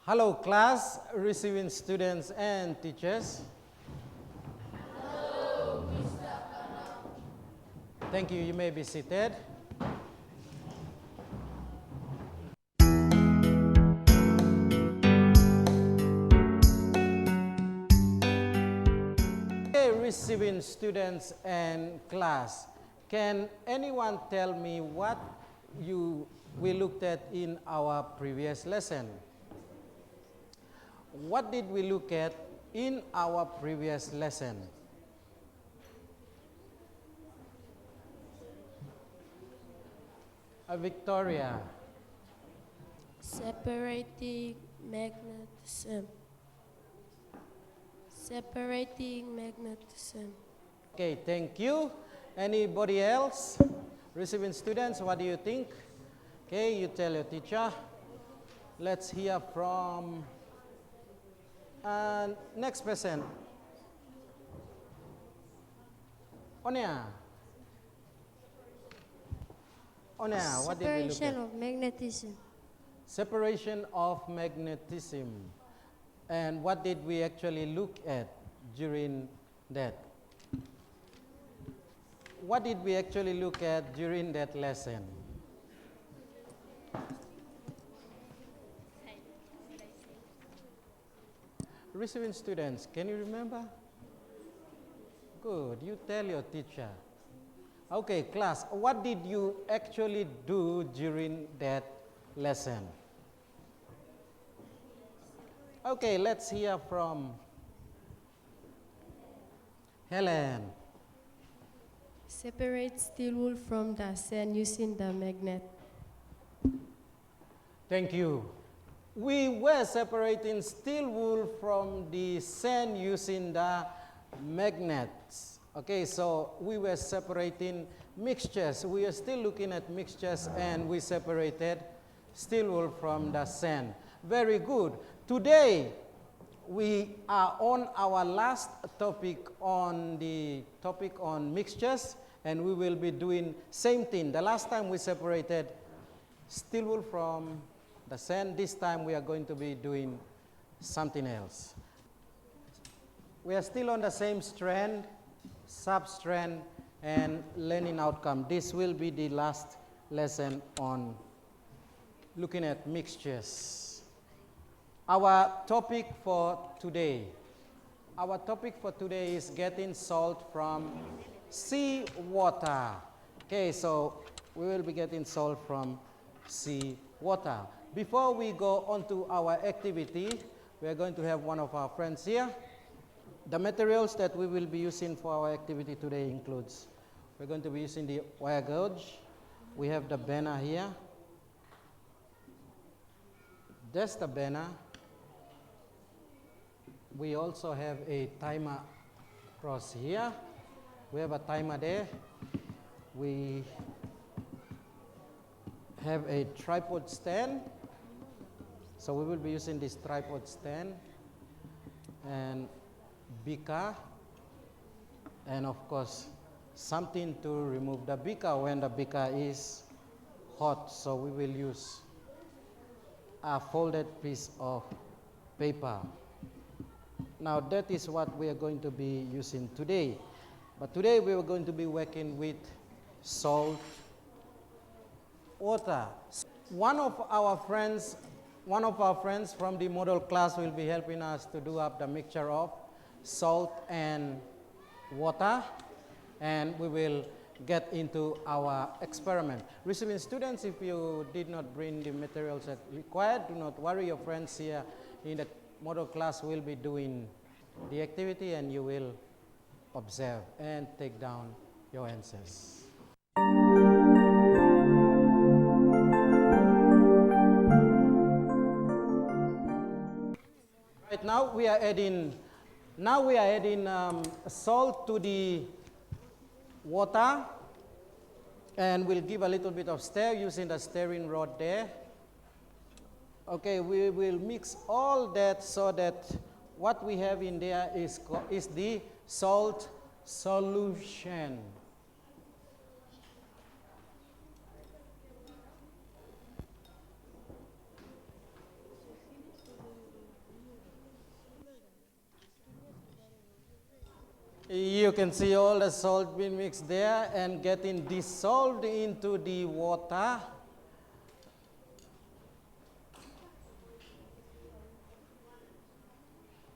Hello class, receiving students and teachers. Hello, Mr. Thank you, you may be seated. Okay, receiving students and class, can anyone tell me what we looked at in our previous lesson? What did we look at in our previous lesson? Victoria. Separating magnetism. Separating magnetism. Okay, thank you. Anybody else? Receiving students, what do you think? Okay, you tell your teacher. Let's hear from next person. Onya. Onya, what did we look at? Separation of magnetism. Separation of magnetism. And what did we actually look at during that? What did we actually look at during that lesson? Receiving students, can you remember? Good, you tell your teacher. Okay, class, what did you actually do during that lesson? Okay, let's hear from Helen. Separate steel wool from the sand using the magnet. Thank you. We were separating steel wool from the sand using the magnets. Okay, so we were separating mixtures. We are still looking at mixtures and we separated steel wool from the sand. Very good. Today, we are on our last topic on the topic on mixtures, and we will be doing same thing. The last time we separated steel wool from the sand. This time we are going to be doing something else. We are still on the same strand, sub-strand, and learning outcome. This will be the last lesson on looking at mixtures. Our topic for today is getting salt from seawater. Okay, so we will be getting salt from seawater. Before we go on to our activity, we are going to have one of our friends here. The materials that we will be using for our activity today includes, we're going to be using the wire gauge. We have the banner here. That's the banner. We also have a timer cross here. We have a timer there. We have a tripod stand. So we will be using this tripod stand and beaker, and of course something to remove the beaker when the beaker is hot. So we will use a folded piece of paper. Now that is what we are going to be using today. But today we are going to be working with salt water. One of our friends from the model class will be helping us to do up the mixture of salt and water, and we will get into our experiment. Receiving students, if you did not bring the materials that required, do not worry, your friends here in the model class will be doing the activity and you will observe and take down your answers. now we are adding salt to the water, and we'll give a little bit of stir using the stirring rod there. Okay, we will mix all that so that what we have in there is the salt solution. You can see all the salt being mixed there and getting dissolved into the water.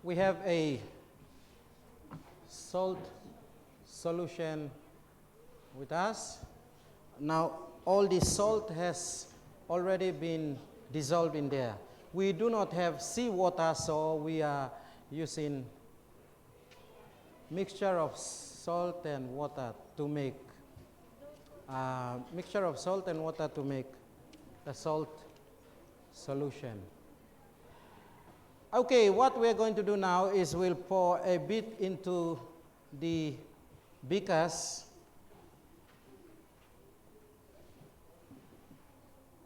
We have a salt solution with us. Now all the salt has already been dissolved in there. We do not have seawater, so we are using mixture of salt and water to make the salt solution. Okay, what we're going to do now is we'll pour a bit into the beakers.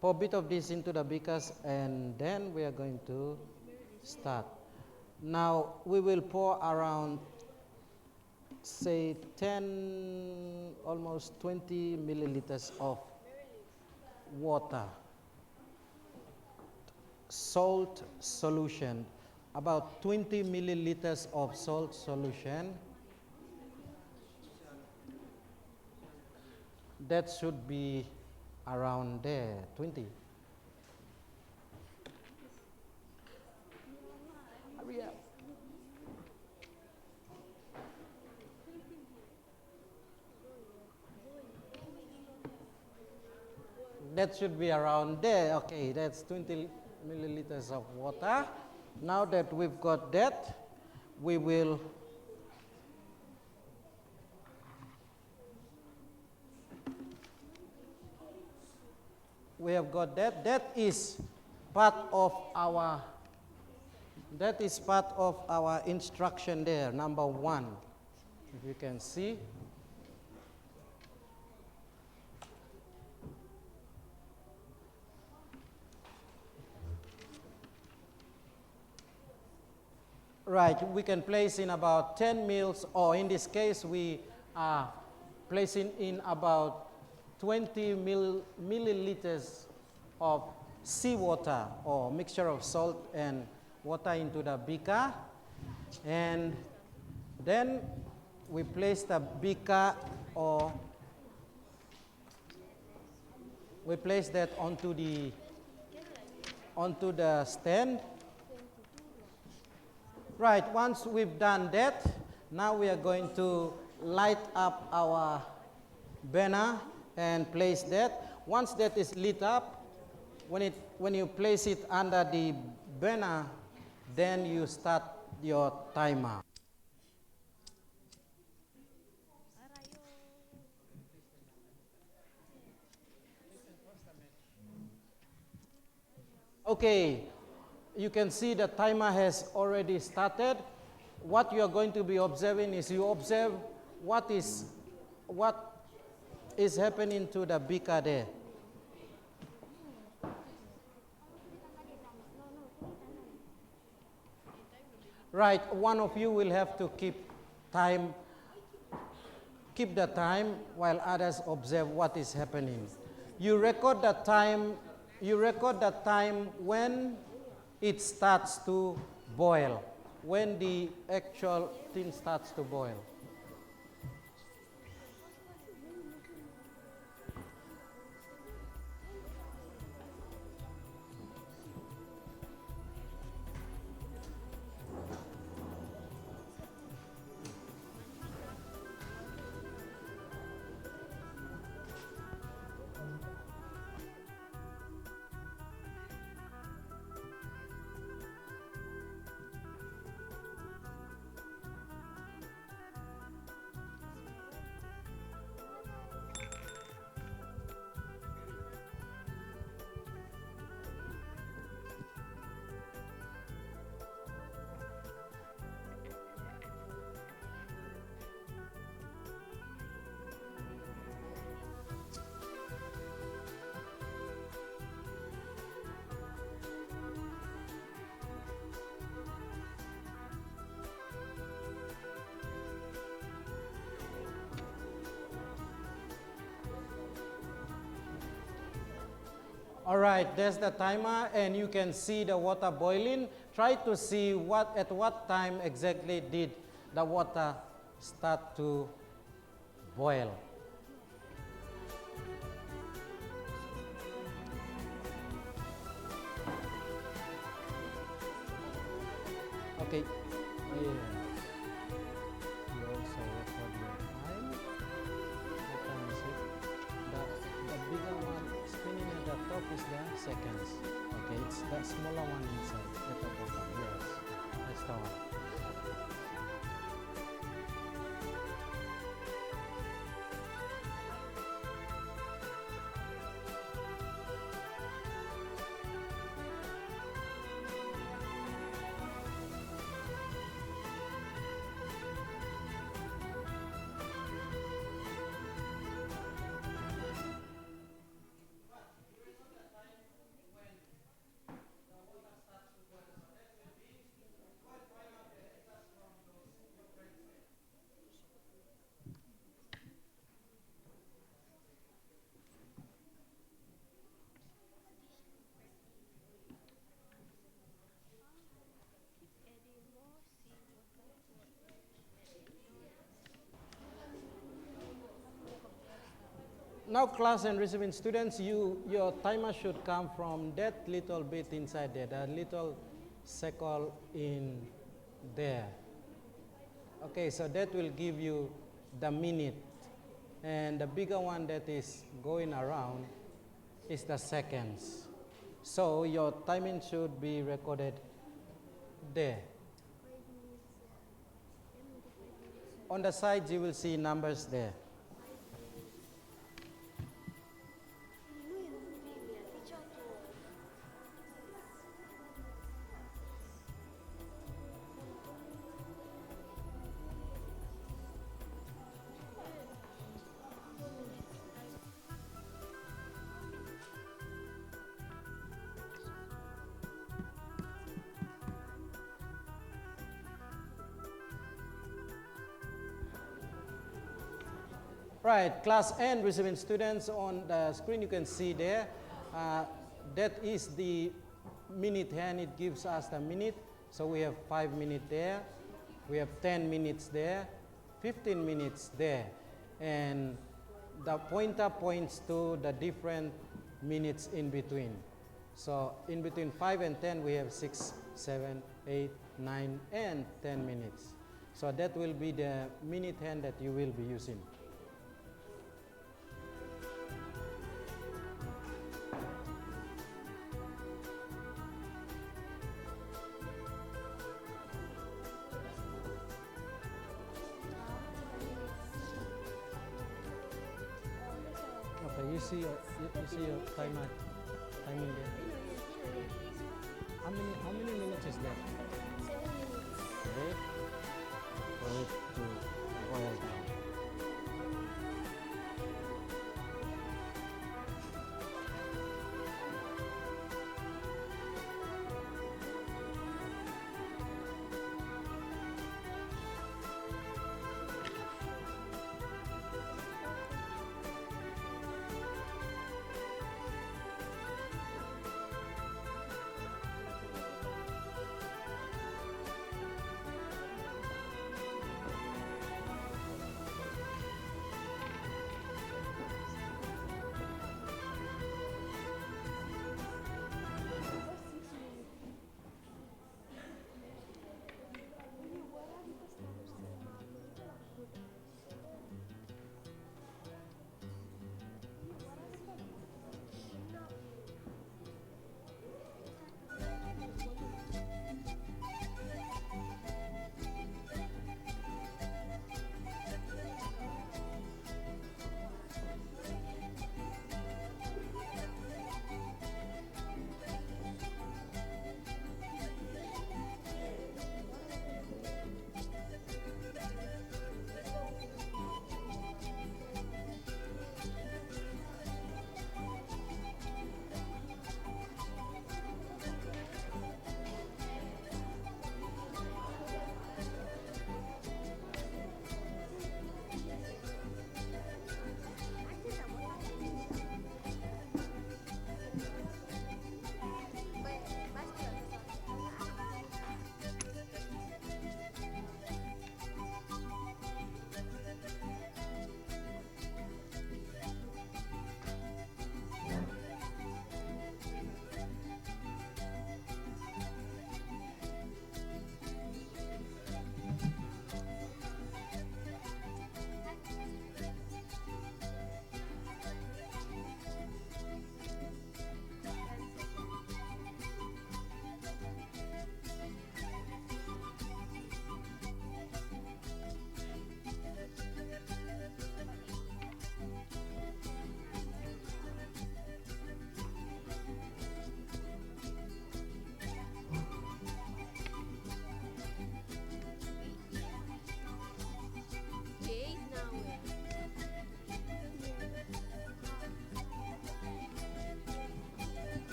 Pour a bit of this into the beakers, and then we are going to start. Now we will pour around, say, 10, almost 20 milliliters of water. Salt solution, about 20 milliliters of salt solution. That should be around there, 20. Hurry up. That should be around there. Okay, that's 20 milliliters of water. Now that we've got that, we will have got that. That is part of our instruction there, number 1. If you can see. Right, we can place in about 10 mils, or in this case, we are placing in about 20 milliliters of seawater or mixture of salt and water into the beaker. And then we place the beaker, or we place that onto the stand. Right, once we've done that, now we are going to light up our burner and place that. Once that is lit up, when you place it under the burner, then you start your timer. Okay. You can see the timer has already started. What you are going to be observing is you observe what is happening to the beaker there. Right, one of you will have to keep the time while others observe what is happening. You record the time when it starts to boil, when the actual thing starts to boil. All right, there's the timer, and you can see the water boiling. Try to see at what time exactly did the water start to boil. Okay. Yeah. You also record your time. What time is it? The bigger one spinning at the top is the seconds. Okay, it's the smaller one inside at the bottom. Yes, that's the one. Now, class and receiving students, your timer should come from that little bit inside there, that little circle in there. Okay, so that will give you the minute. And the bigger one that is going around is the seconds. So your timing should be recorded there. On the sides, you will see numbers there. Right, class and receiving students, on the screen you can see there, that is the minute hand. It gives us the minute. So we have 5 minutes there, we have 10 minutes there, 15 minutes there. And the pointer points to the different minutes in between. So in between 5 and 10 we have 6, 7, 8, 9, and 10 minutes. So that will be the minute hand that you will be using. Okay, you see your timing there. How many minutes is left? Okay. For it to boil down.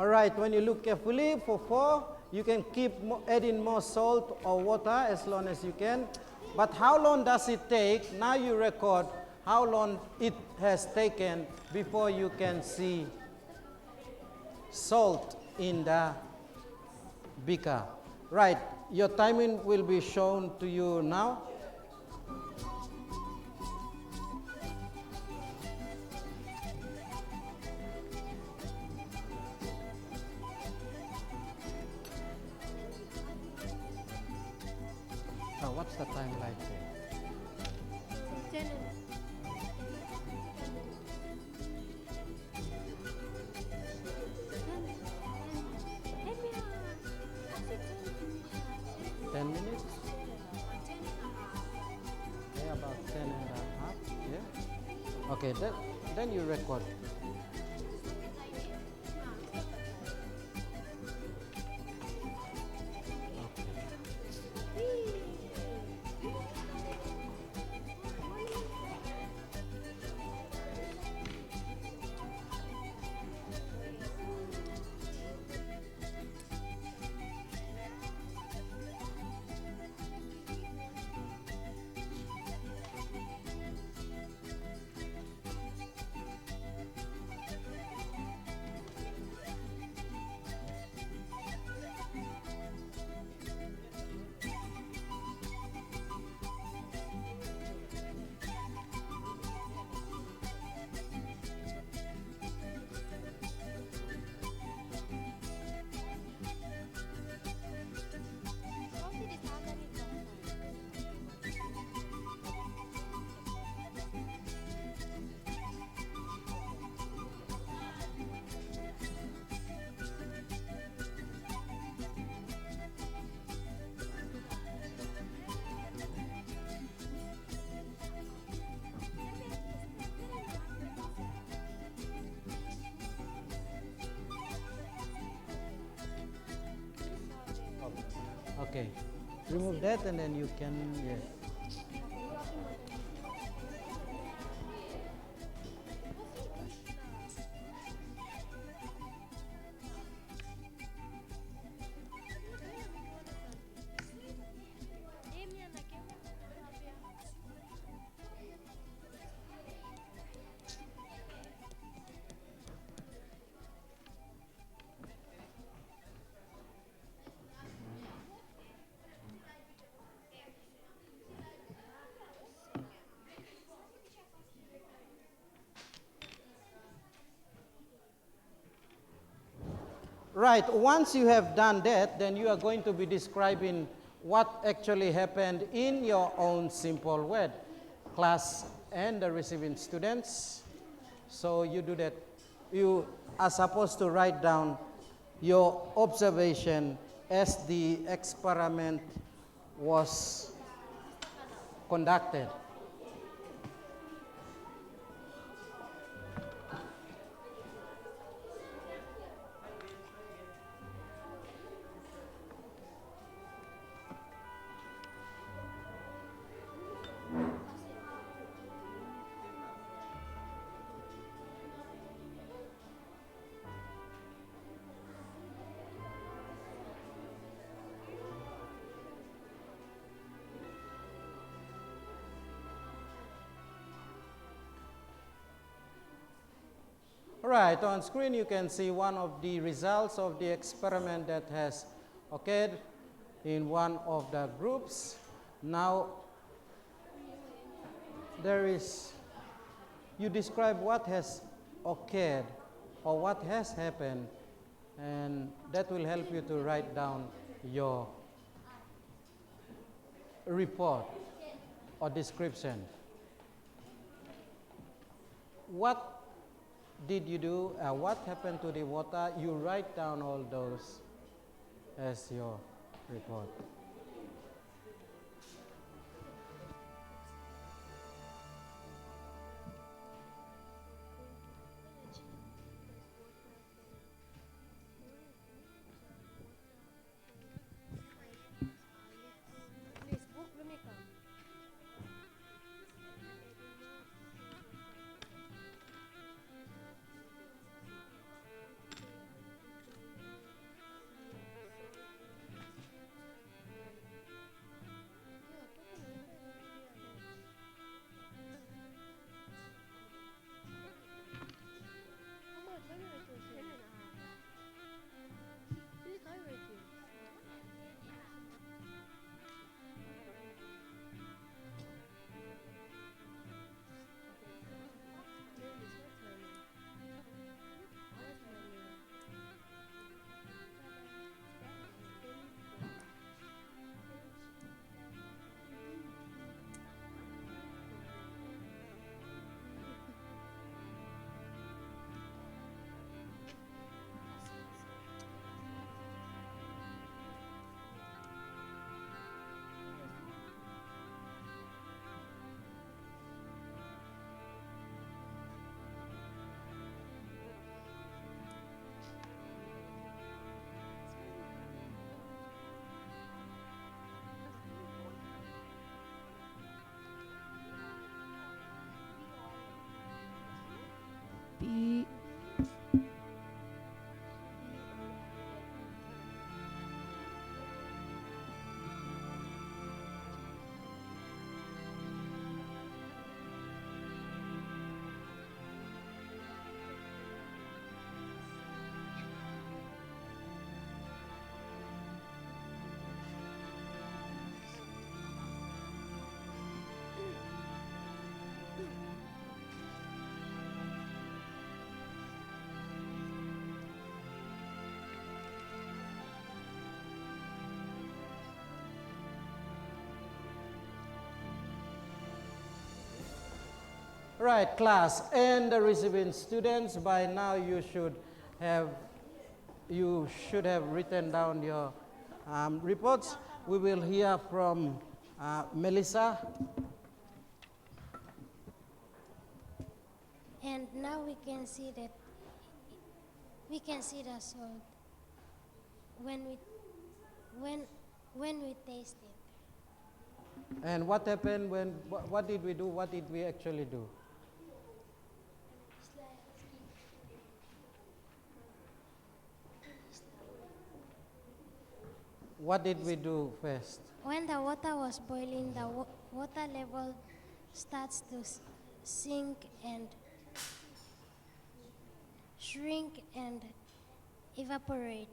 All right, when you look carefully for 4, you can keep adding more salt or water as long as you can. But how long does it take? Now you record how long it has taken before you can see salt in the beaker. Right, your timing will be shown to you now. What's the time like there? 10 10 minutes? Okay, about 10 and a half, yeah? Okay, then you record. Okay, remove that and then you can, yeah. Right, once you have done that, then you are going to be describing what actually happened in your own simple word, class and the receiving students. So you do that. You are supposed to write down your observation as the experiment was conducted. Right, on screen you can see one of the results of the experiment that has occurred in one of the groups. Now, you describe what has occurred or what has happened, and that will help you to write down your report or description. What did you do? What happened to the water? You write down all those as your report. Right, class and the receiving students, by now have you should have written down your reports. We will hear from Melissa. And now we can see that the salt when we taste it. And what happened what did we do? What did we actually do? What did we do first? When the water was boiling, the water level starts to sink and shrink and evaporate.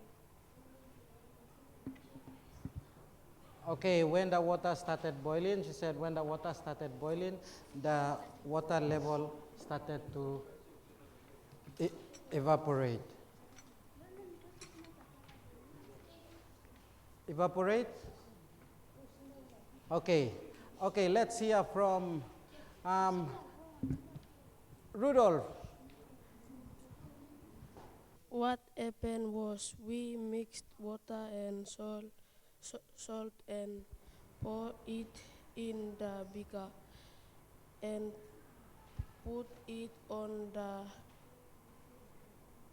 Okay, when the water started boiling, she said when the water started boiling, the water level started to evaporate. Evaporate? Okay. Okay, let's hear from Rudolph. What happened was we mixed water and salt and pour it in the beaker and put it on the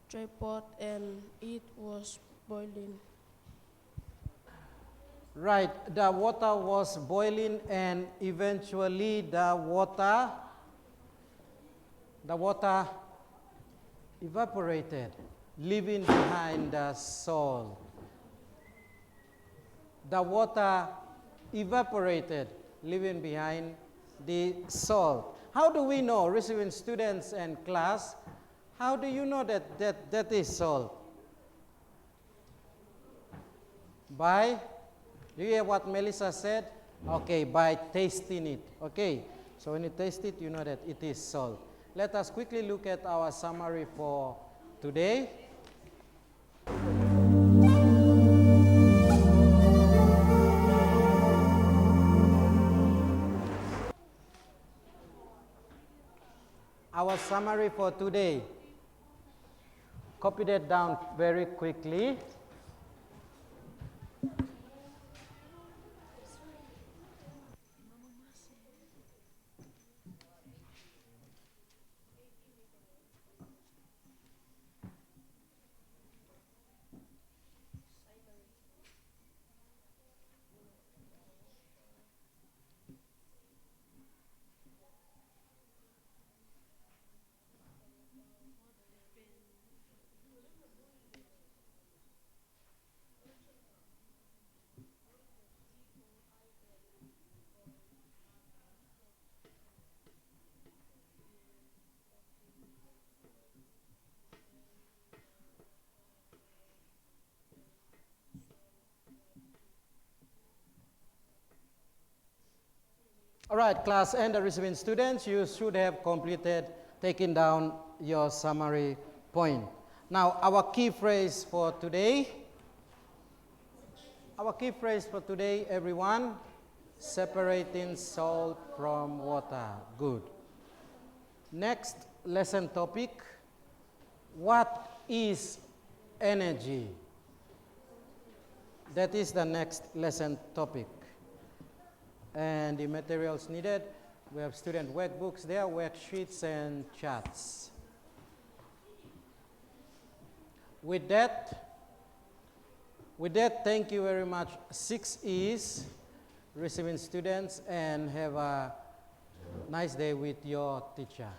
tripod and it was boiling. Right, the water was boiling and eventually the water evaporated, leaving behind the salt. The water evaporated, leaving behind the salt. How do we know, receiving students and class, how do you know that is salt? By, do you hear what Melissa said? Okay, by tasting it. Okay, so when you taste it, you know that it is salt. Let us quickly look at our summary for today. Our summary for today. Copy that down very quickly. All right, class and the receiving students, you should have completed taking down your summary point. Now, our key phrase for today, everyone, separating salt from water. Good. Next lesson topic, what is energy? That is the next lesson topic. And the materials needed, we have student workbooks there, worksheets and charts. With that, thank you very much. 6 is receiving students, and have a nice day with your teacher.